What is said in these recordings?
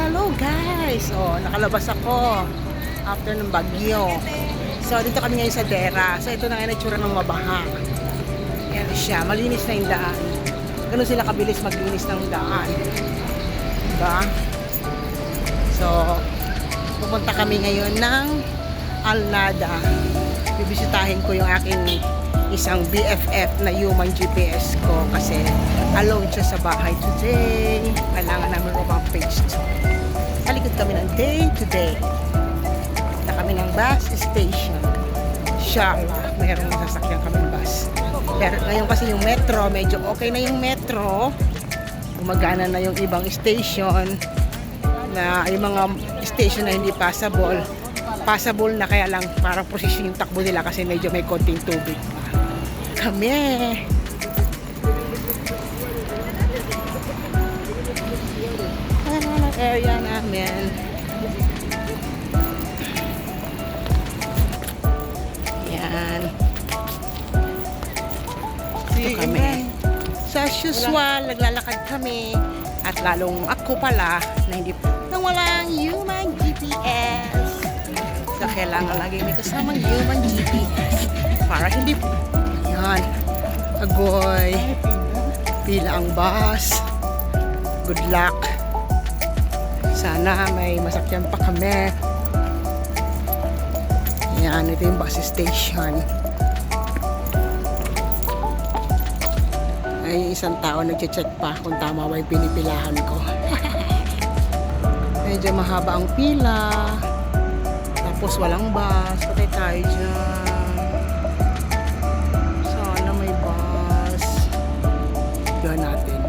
Hello guys! Oh, nakalabas ako after ng bagyo. So, dito kami ngayon sa Dera. So, ito na nga itsura ng mabaha. Yan siya. Malinis na yung daan. Ganun sila kabilis maglinis ng daan. Diba? So, pupunta kami ngayon ng Alnada. Bibisitahin ko yung aking isang BFF na human GPS ko kasi alone siya sa bahay today. Kailangan namin rumang page. Halikod kami ng day to day. Na kami ng bus station. Inshallah, mayroong masasakyan kami bus. Pero ngayon kasi yung metro, medyo okay na yung metro. Gumagana na yung ibang station na yung mga station na hindi passable. Passable na kaya lang parang posisyon yung takbo nila kasi medyo may konting tubig pa. Kami. Area namin. Yan. Ito kami. So as usual, naglalakad kami. At lalong ako pala na hindi nang walang human GPS. So kailangan lagi may kasamang human GPS para hindi yan. Agoy. Pila ang bus. Good luck. Sana may masakyan pa kami. Yan, ito yung bus station. Ay, isang tao nag-check pa kung tama ba yung pinipilahan ko. Medyo mahaba ang pila. Tapos walang bus. Patay tayo dyan. Sana may bus. Diyan natin.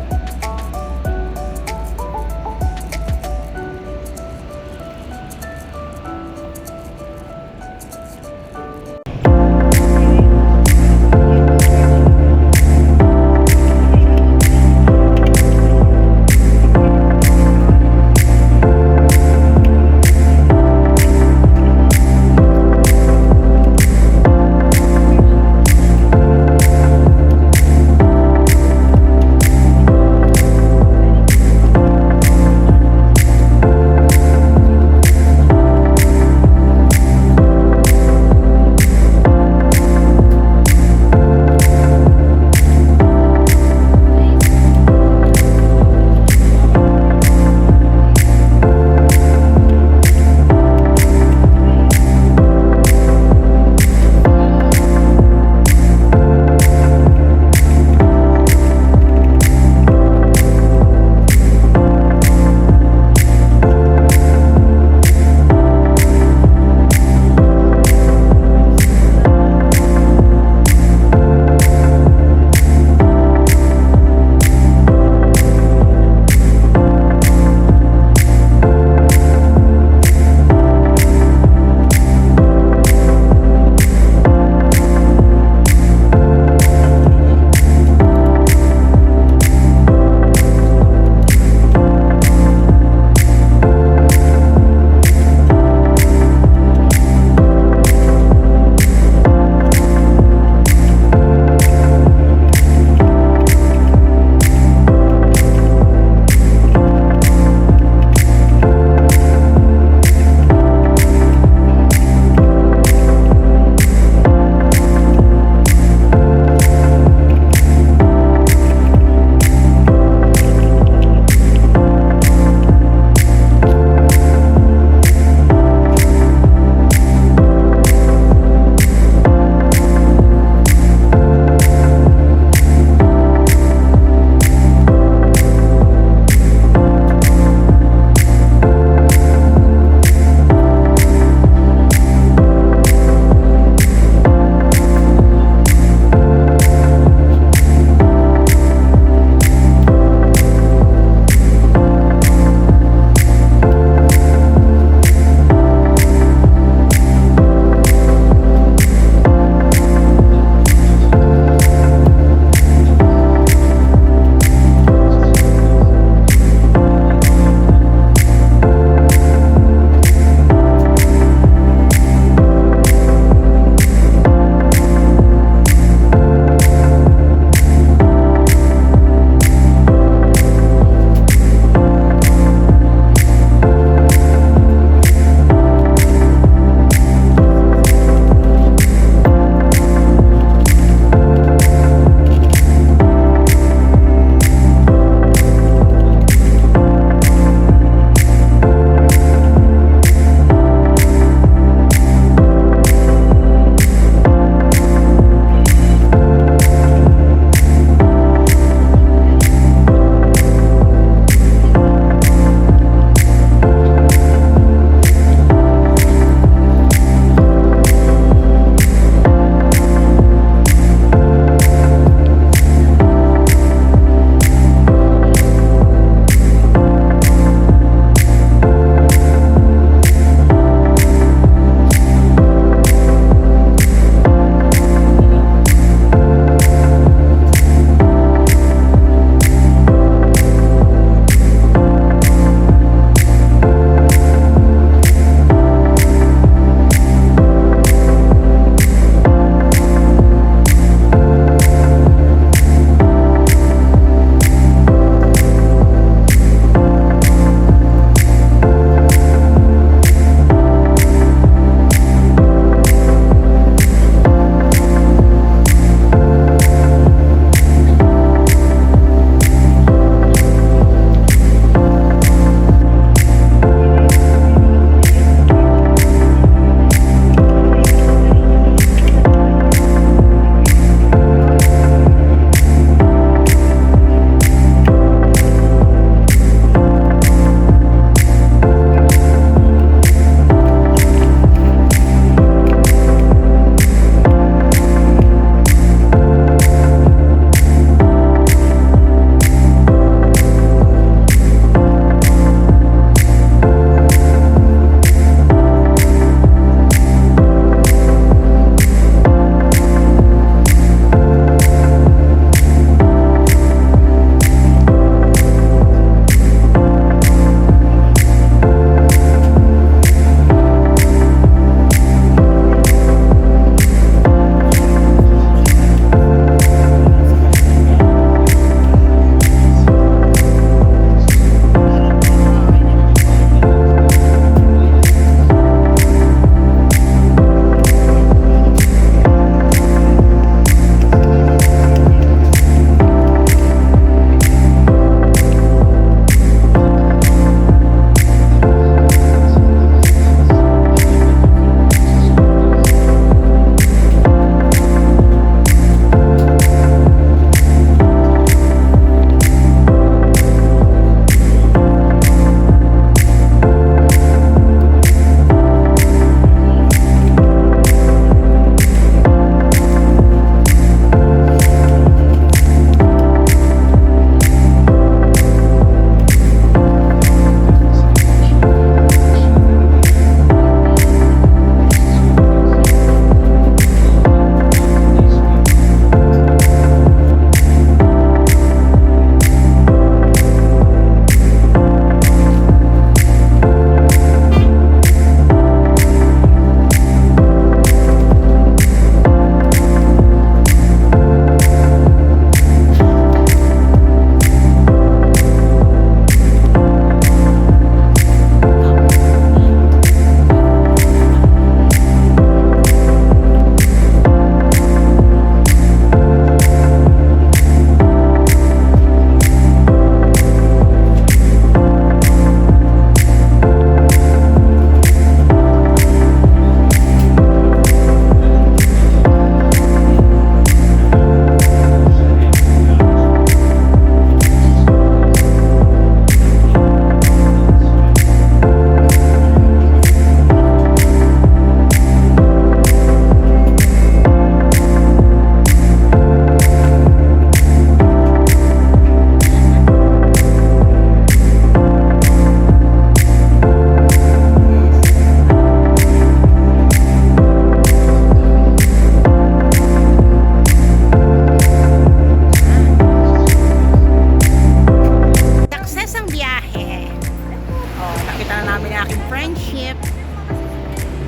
Nakita na namin ang aking friendship.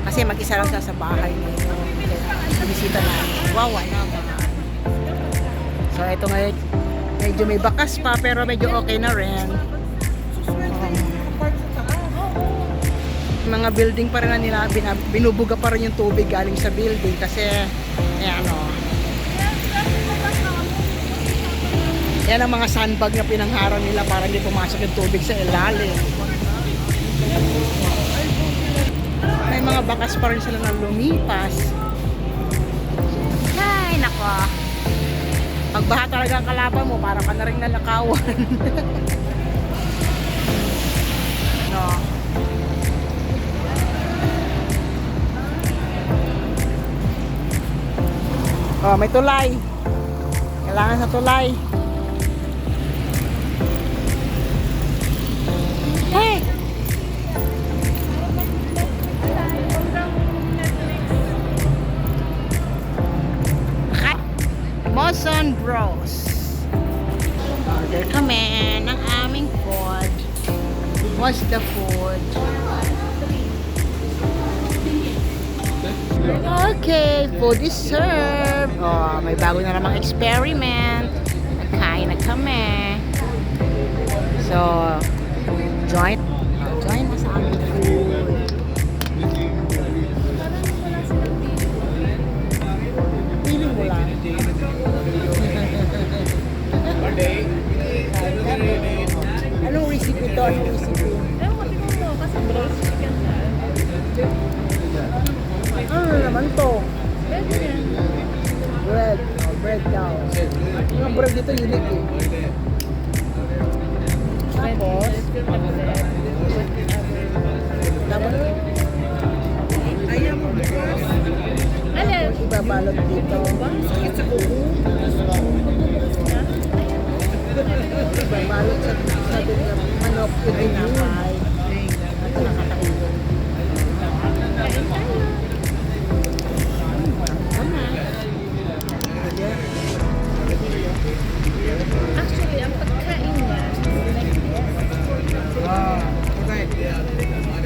Kasi mag-isa lang siya sa bahay nito. Kaya binisita namin. Wow, naman. So ito ngayon, medyo may bakas pa pero medyo okay na rin. Mga building pa rin na nila, binubuga pa rin yung tubig galing sa building kasi ayan o. Yan ang mga sandbag na pinangharang nila para hindi pumasok yung tubig sa ilalim. May mga bakas pa rin sila na lumipas. Ay, nako. Pagbaha talaga ang kalaban mo, para ka na rin nalakawan. No. Oh, may tulay. Kailangan sa tulay. Hey! Moson Bros. Order kami ng aming food. What's the food? Okay, food is served. Oh, may bago na namang experiment. Nagkain na kami. So, join na sa aming food. Feeling mo lang. Anong recipe to? Anong recipe? Ano naman to? Bread. Oh, bread daw. Yung bread dito unique eh. Tapos, ayaw mo bukas. Tapos ibabalot dito. Sakit sa kuko. Ibabalot sa manok with tinapay. At nakakailong. Actually, ang pagkain niya,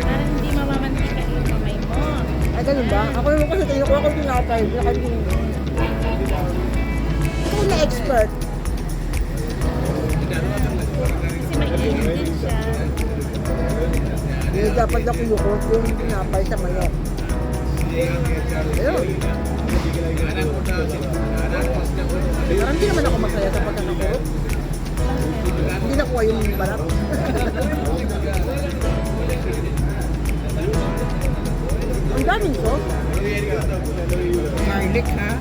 parang hindi mamamantika yung kamay mo. Ay, ganun ba? Ako naman kasi kinukuha ko yung tinapay. Ako na expert. Kasi mainit din siya. Hindi dapat na kulukot yung tinapay sa manok. Ayun. Parang hindi naman ako masaya sa pagkakakulot. Hindi nakuha yung balat. Ang daming ko. Garlic ha?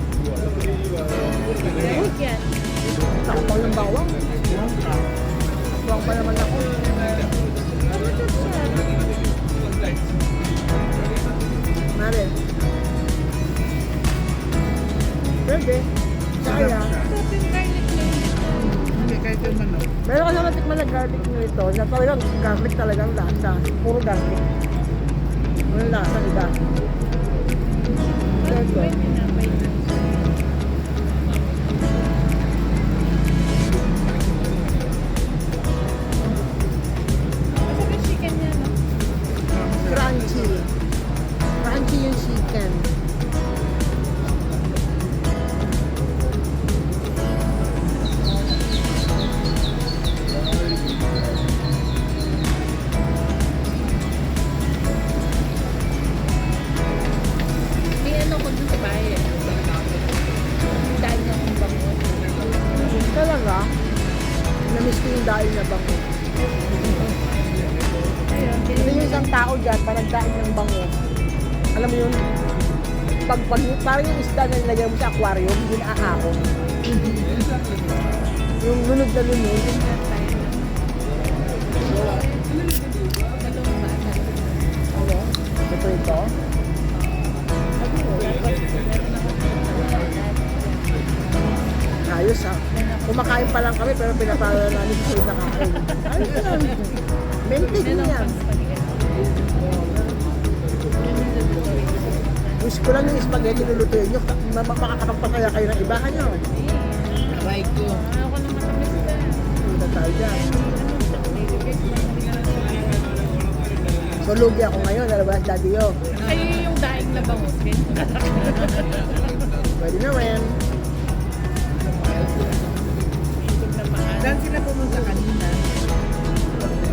Huwag yan. Takpang ng bawang. Bawang pa naman ako. Masarap siya. Mare. Pwede. Kaya. Sarap yung garlic niya. Hindi, kahit yung manok. Meron ka naman tikman na garlic nito. Na talagang garlic talagang lasa. Puro garlic. Walang lasa, diba? Ito. May tinapay na. Masarap yung chicken niya, no? Crunchy. Crunchy yung chicken. May ano ko dun sa bahay. Dahil na akong bangon. Talaga? Namiss ko yung daing na bango. Ayun, Hindi yung isang tao dyan, parang daing ng bango. Alam mo yun? Parang yung isda na nilagay mo sa aquarium, hindi naaahon. Yung lunod na lunod. Ano? Ito ito? Ayos ah. Kumakain pa lang kami pero pinapala namin sa sunod na kain. Ayos lang. Mentig niya. Wish ko lang yung spaghetti lulutuin nyo. Makakapagpasaya kayo ng ibahan nyo. Aray ko. Ako naman kami sila. Punta tayo dyan. So, lugi ako ngayon. Ano ba, Daddy Yo? Kayo yung daing na bangus. Pwede na rin. Ikot na mahal. Saan sila pumunta kanina?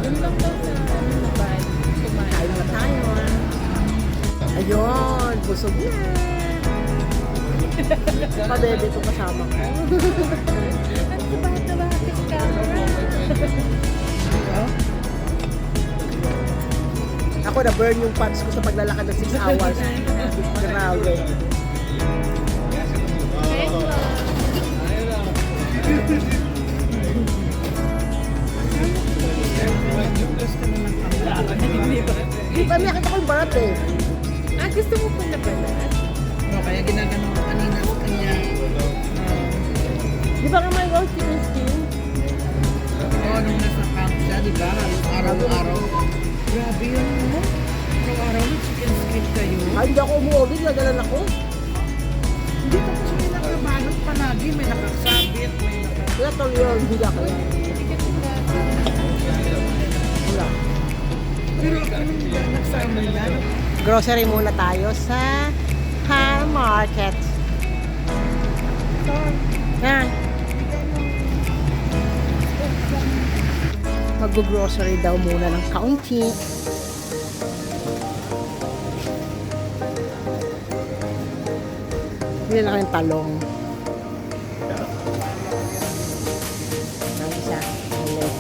Yun lang daw sa ano na ba? Kumain. Kain na tayo. Ayun, busog na. Pa-bebe ko kasama ko. Ang bata-batik ka. Ako na-burn yung pants ko sa paglalakad ng 6 hours. Grabe. Gusto mo ng kamla. Di ba nakita ko yung barat eh. Ah, gusto mo pala pala? No, kaya ginagano ko kanina sa kanya. Di ba may roast chicken skin? Oo, nung nasa camp siya, di ba? Araw-araw. Grabe yun, no? Araw-araw may chicken skin kayo. Ay, hindi ako umuwi. Nagalan ako. Hindi pa kasi may nakabalot palagi. May nakasabit, may Kaya tol yun. Hindi ako yan. Wala. Pero ako nung nagsama yan. Grocery muna tayo sa Hal Market. Na. Mag-grocery daw muna ng kaunti. Bili na kayong talong. Ang isa. Ulit.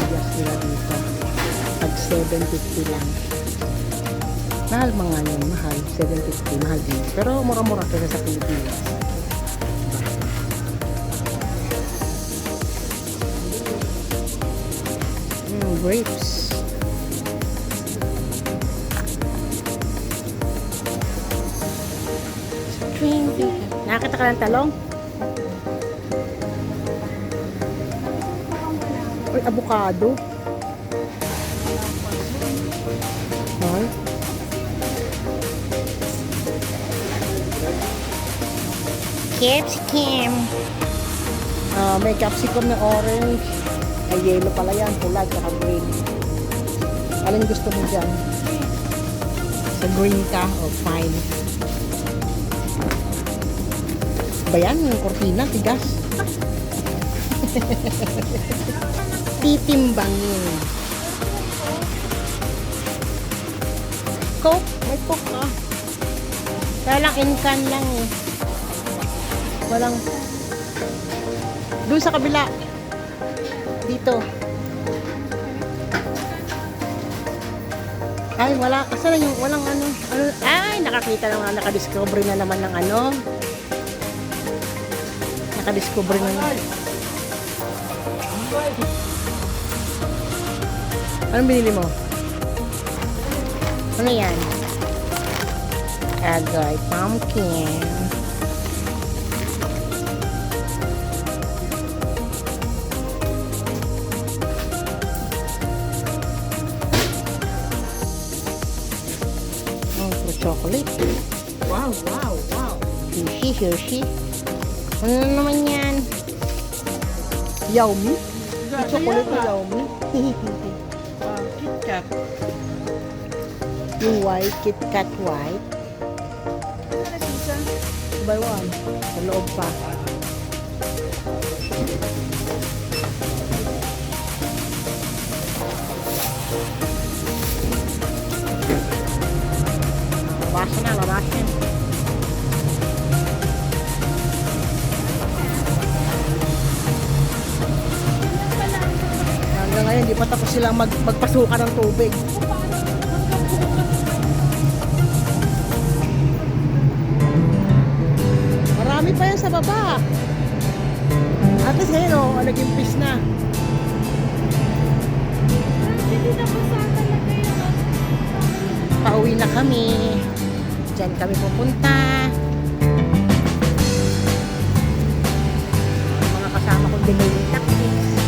Yes, nila dito. Pag 750 lang. Mahal mga yun. Mahal. 750. Mahal din. Pero mura-mura kaysa sa Pilipinas. Grapes. Nakakita ka ng talong? Uy, avocado. Ay. Capsicum. May capsicum na orange. Ay, yellow pala yan. Pula, tsaka green. Alin gusto mo dyan? Sa green ka o fine? Ba yan? Yung kortina, tigas. Titimbangin. Coke? May Coke ka. Kaya lang in-can lang eh. Walang... Doon sa kabila. Dito. Ay, wala. Asan na yung walang ano? Ay, nakakita na nga. Nakadiscover na naman ng ano. Nakadiscover na naman. Anong binili mo? Ano yan? Agoy pumpkin. Chocolate. Wow, wow, wow. Hershey, Hershey. Ano naman yan? Yaomi? Yung chocolate na Yaomi? KitKat. Yung white, KitKat white. Buy one. Sa loob pa. Labasin na, labasin. Hanggang ngayon, di pa tapos silang magpasukan ng tubig. Marami pa yan sa baba. At least ngayon, naging peace na. Hindi na po saan talaga yun. Pauwi na kami. Diyan kami pupunta. Mga kasama kong binili taxis.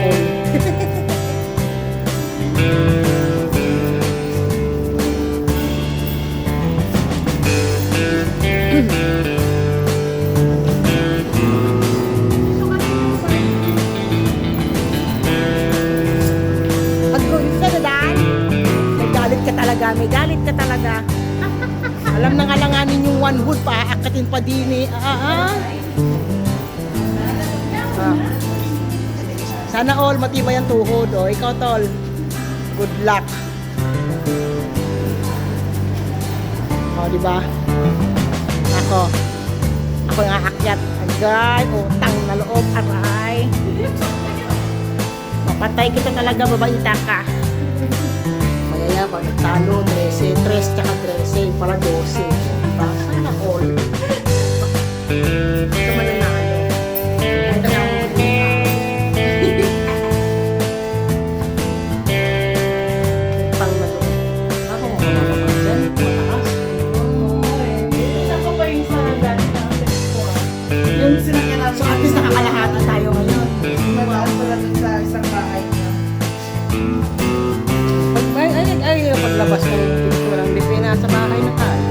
all. Pag-growing ka na, Dan. May galit ka talaga, may galit ka talaga. Alam na nga langanin yung one hood, paaakatin pa din eh. Sana all matibay ang tuhod. O, ikaw tol. Good luck. O, diba? Ako yung aakyat. Agay, utang na loob, aray. Mapatay kita talaga, babaita ka. Mayayabang, nagtalo, 13, 3 tsaka 13, para 12. Diba? Sana all. Ito mananalo. Ito na ako pang na loob. Ako mo kapapag dyan, mataas. Ako pa yung sarang Yung sinakyan namin. So at least nakakalahatan tayo ngayon. Mataas pala dun sa isang bahay niya. Paglabas ko yung pintura, hindi pa nasa bahay na tayo.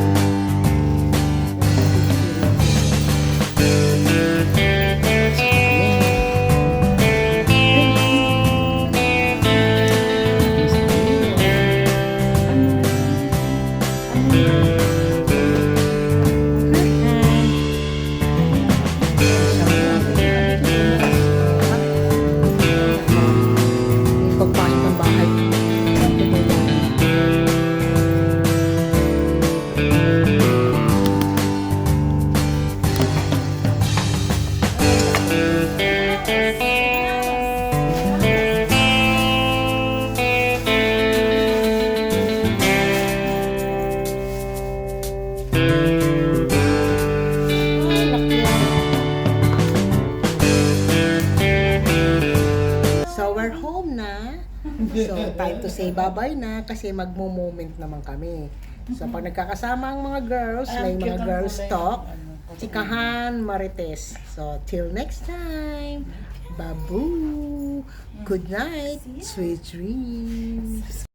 Pagpasok ng bahay. So, we're home na. So, time to say bye-bye na kasi magmo-moment naman kami. So, pag nagkakasama ang mga girls, may mga girls talk, chikahan, marites. So, till next time. Babu! Good night. Sweet dreams.